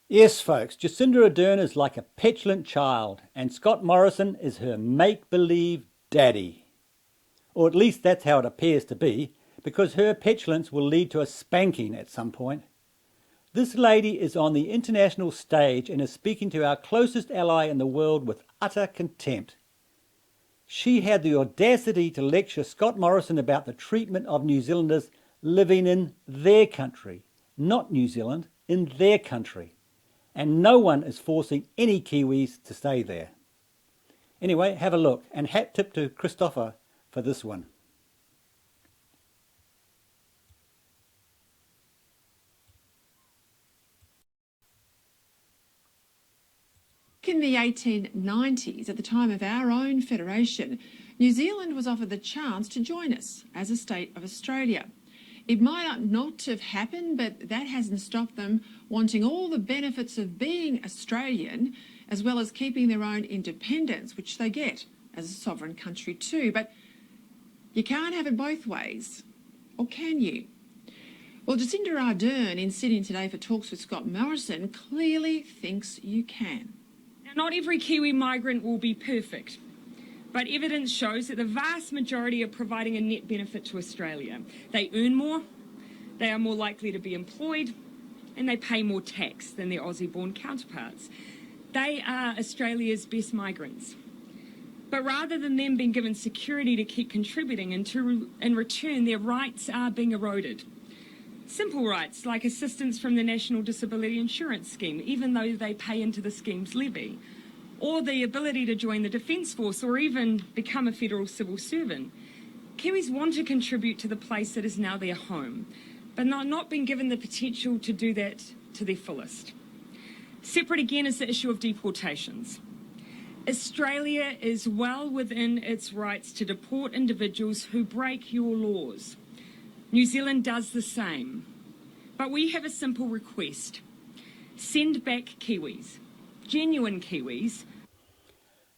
Yes, folks, Jacinda Ardern is like a petulant child, and Scott Morrison is her make-believe daddy. Or at least that's how it appears to be, because her petulance will lead to a spanking at some point. This lady is on the international stage and is speaking to our closest ally in the world with utter contempt. She had the audacity to lecture Scott Morrison about the treatment of New Zealanders living in their country, not New Zealand, in their country. And no one is forcing any Kiwis to stay there. Anyway, have a look, and hat tip to Christopher for this one. In the 1890s, at the time of our own federation, New Zealand was offered the chance to join us as a state of Australia. It might not have happened, but that hasn't stopped them wanting all the benefits of being Australian, as well as keeping their own independence, which they get as a sovereign country too. But you can't have it both ways, or can you? Well, Jacinda Ardern in Sydney today for Talks with Scott Morrison clearly thinks you can. Now, not every Kiwi migrant will be perfect, but evidence shows that the vast majority are providing a net benefit to Australia. They earn more, they are more likely to be employed, and they pay more tax than their Aussie-born counterparts. They are Australia's best migrants. But rather than them being given security to keep contributing, in return, their rights are being eroded. Simple rights like assistance from the National Disability Insurance Scheme, even though they pay into the scheme's levy, or the ability to join the Defence Force or even become a federal civil servant. Kiwis want to contribute to the place that is now their home, but not being given the potential to do that to their fullest. Separate again is the issue of deportations. Australia is well within its rights to deport individuals who break your laws. New Zealand does the same. But we have a simple request. Send back Kiwis, genuine Kiwis.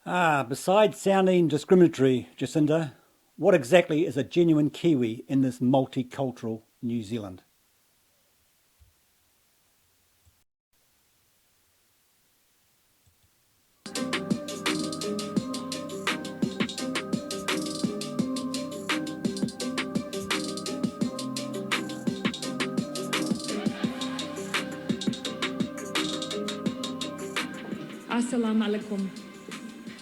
Besides sounding discriminatory, Jacinda, what exactly is a genuine Kiwi in this multicultural New Zealand? Assalamu alaikum.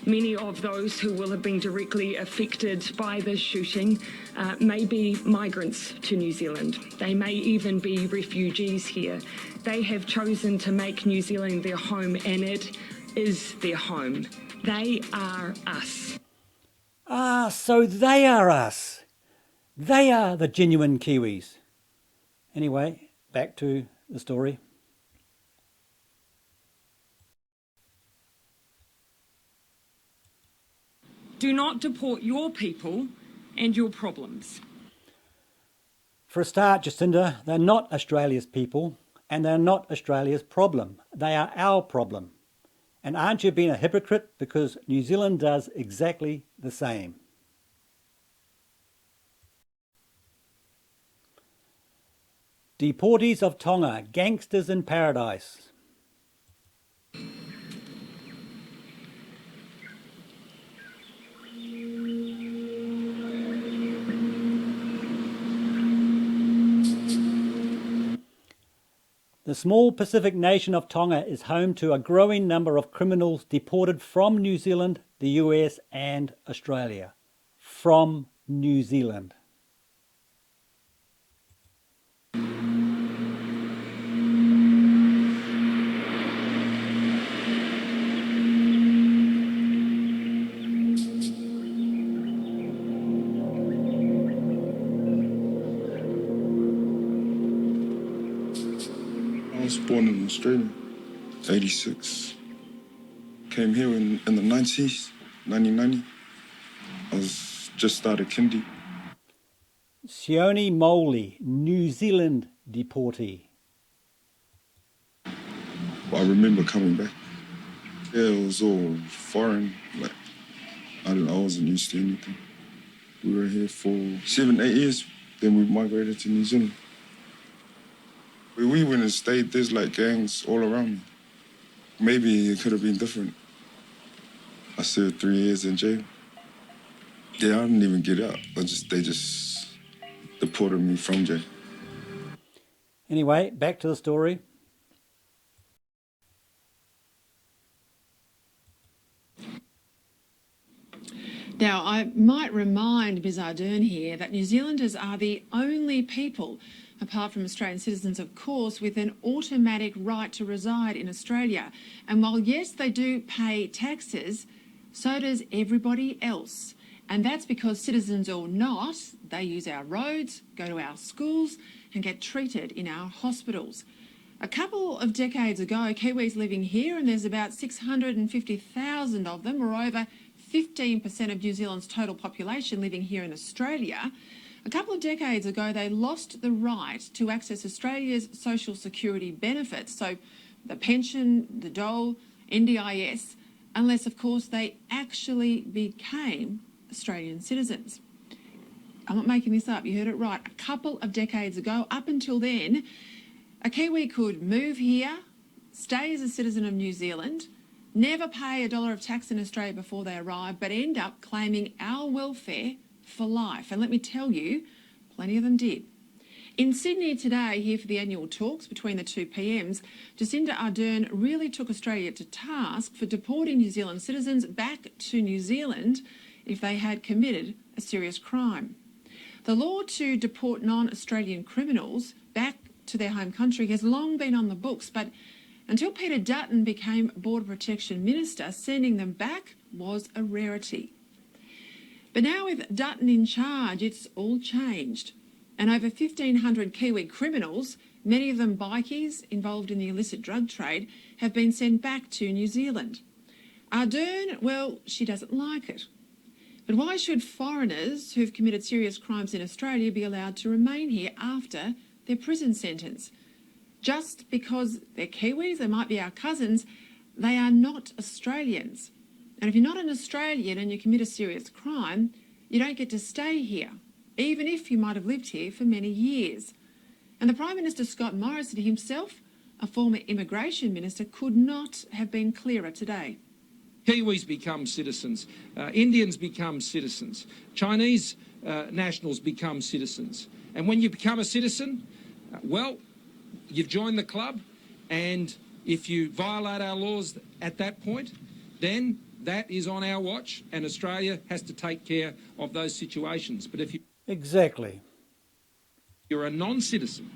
Many of those who will have been directly affected by this shooting may be migrants to New Zealand. They may even be refugees here. They have chosen to make New Zealand their home, and it is their home. They are us. So they are us. They are the genuine Kiwis. Anyway, back to the story. Do not deport your people and your problems. For a start, Jacinda, they're not Australia's people and they're not Australia's problem. They are our problem. And aren't you being a hypocrite because New Zealand does exactly the same? Deportees of Tonga, gangsters in paradise. The small Pacific nation of Tonga is home to a growing number of criminals deported from New Zealand, the US and Australia. From New Zealand. I was born in Australia, 86. Came here in the 90s, 1990. I was just started kindy. Sione Moli, New Zealand deportee. But I remember coming back. Yeah, it was all foreign. Like, I wasn't used to anything. We were here for 7, 8 years. Then we migrated to New Zealand. Where we went and stayed, there's like gangs all around me. Maybe it could have been different. I served 3 years in jail. Yeah, I didn't even get out. They just deported me from jail. Anyway, back to the story. Now, I might remind Ms Ardern here that New Zealanders are the only people, apart from Australian citizens of course, with an automatic right to reside in Australia. And while yes, they do pay taxes, so does everybody else. And that's because citizens or not, they use our roads, go to our schools and get treated in our hospitals. A couple of decades ago, Kiwis living here, and there's about 650,000 of them, or over 15% of New Zealand's total population living here in Australia. A couple of decades ago, they lost the right to access Australia's social security benefits, so the pension, the dole, NDIS, unless, of course, they actually became Australian citizens. I'm not making this up, you heard it right. A couple of decades ago, up until then, a Kiwi could move here, stay as a citizen of New Zealand, never pay $1 of tax in Australia before they arrive, but end up claiming our welfare for life. And let me tell you, plenty of them did. In Sydney today, here for the annual talks between the two PMs, Jacinda Ardern really took Australia to task for deporting New Zealand citizens back to New Zealand if they had committed a serious crime. The law to deport non-Australian criminals back to their home country has long been on the books, but until Peter Dutton became Border Protection Minister, sending them back was a rarity. But now with Dutton in charge, it's all changed. And over 1,500 Kiwi criminals, many of them bikies involved in the illicit drug trade, have been sent back to New Zealand. Ardern, well, she doesn't like it. But why should foreigners who've committed serious crimes in Australia be allowed to remain here after their prison sentence? Just because they're Kiwis, they might be our cousins, they are not Australians. And if you're not an Australian and you commit a serious crime, you don't get to stay here, even if you might have lived here for many years. And the Prime Minister, Scott Morrison himself, a former immigration minister, could not have been clearer today. Kiwis become citizens, Indians become citizens, Chinese nationals become citizens. And when you become a citizen, well, you've joined the club, and if you violate our laws at that point, then that is on our watch, and Australia has to take care of those situations. But if you're a non-citizen,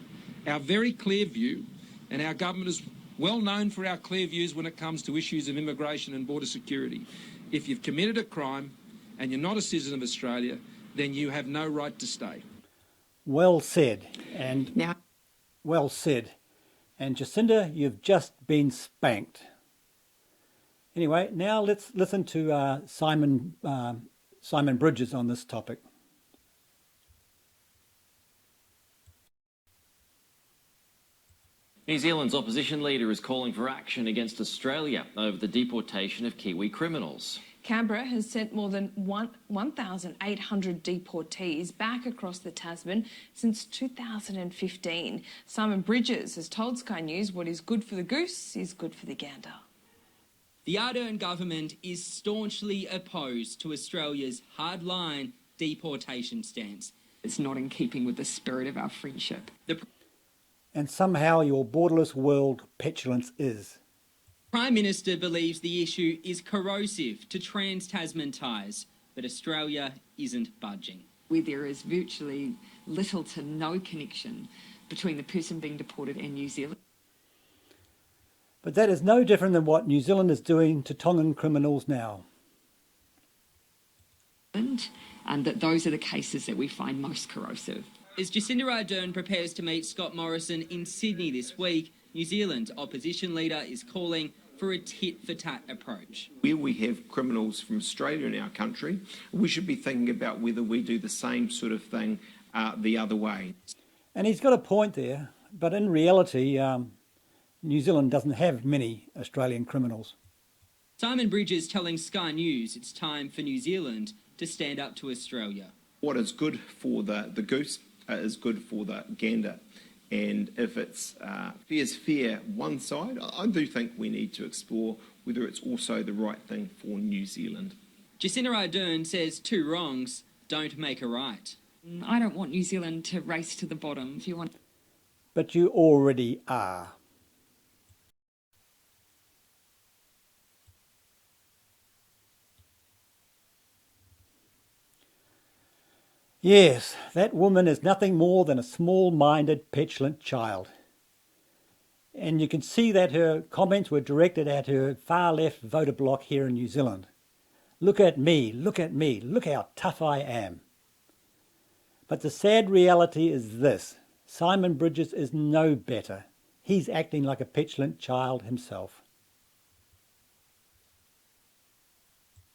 our very clear view, and our government is well known for our clear views when it comes to issues of immigration and border security. If you've committed a crime and you're not a citizen of Australia, then you have no right to stay. Well said. And Now, well said. And Jacinda, you've just been spanked. Anyway, now let's listen to Simon Bridges on this topic. New Zealand's opposition leader is calling for action against Australia over the deportation of Kiwi criminals. Canberra has sent more than 1,800 deportees back across the Tasman since 2015. Simon Bridges has told Sky News what is good for the goose is good for the gander. The Ardern government is staunchly opposed to Australia's hardline deportation stance. It's not in keeping with the spirit of our friendship. And somehow your borderless world petulance is. Prime Minister believes the issue is corrosive to trans-Tasman ties, but Australia isn't budging. Where there is virtually little to no connection between the person being deported and New Zealand. But that is no different than what New Zealand is doing to Tongan criminals now. And that those are the cases that we find most corrosive. As Jacinda Ardern prepares to meet Scott Morrison in Sydney this week, New Zealand's opposition leader is calling for a tit-for-tat approach. Where we have criminals from Australia in our country, we should be thinking about whether we do the same sort of thing the other way. And he's got a point there, but in reality, New Zealand doesn't have many Australian criminals. Simon Bridges telling Sky News it's time for New Zealand to stand up to Australia. What is good for the goose is good for the gander. And if it's fair's fair one side, I do think we need to explore whether it's also the right thing for New Zealand. Jacinda Ardern says two wrongs don't make a right. I don't want New Zealand to race to the bottom. If you want, But you already are. Yes, that woman is nothing more than a small-minded, petulant child. And you can see that her comments were directed at her far-left voter bloc here in New Zealand. Look at me, look at me, look how tough I am. But the sad reality is this: Simon Bridges is no better. He's acting like a petulant child himself.